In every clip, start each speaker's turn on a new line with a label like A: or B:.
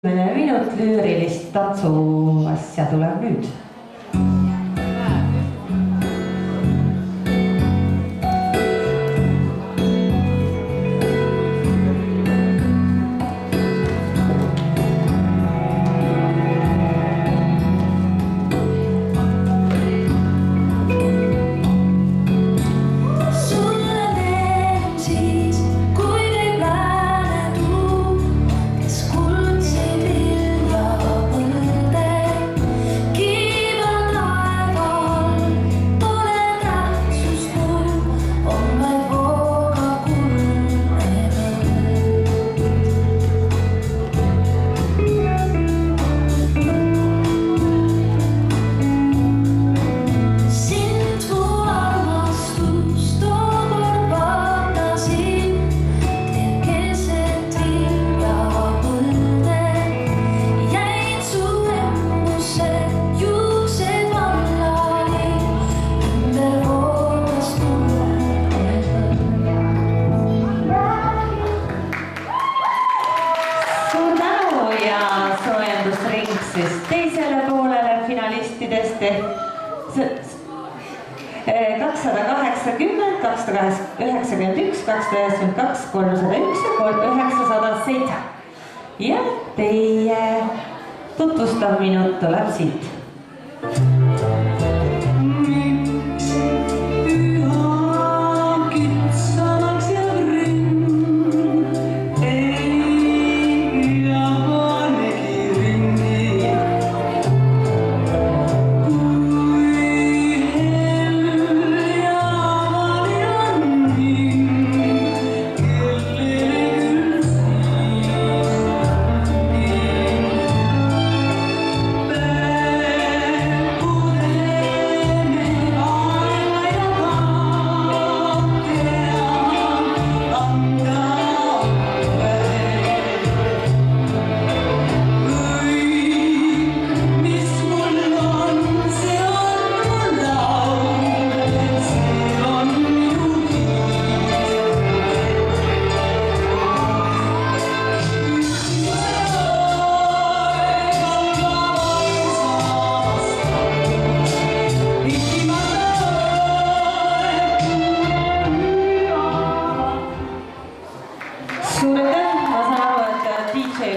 A: Minut lüürilist tantsuasja tuleb nüüd. Siis teisele poolele finalistidest 280, 291, 292, 301 ja 907. Ja teie tutvustav minut tuleb siit.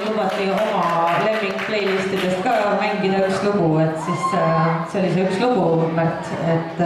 A: Lubati oma lemmik playlistidest ka mängida üks lugu, et siis see oli see üks lugu, Märt, et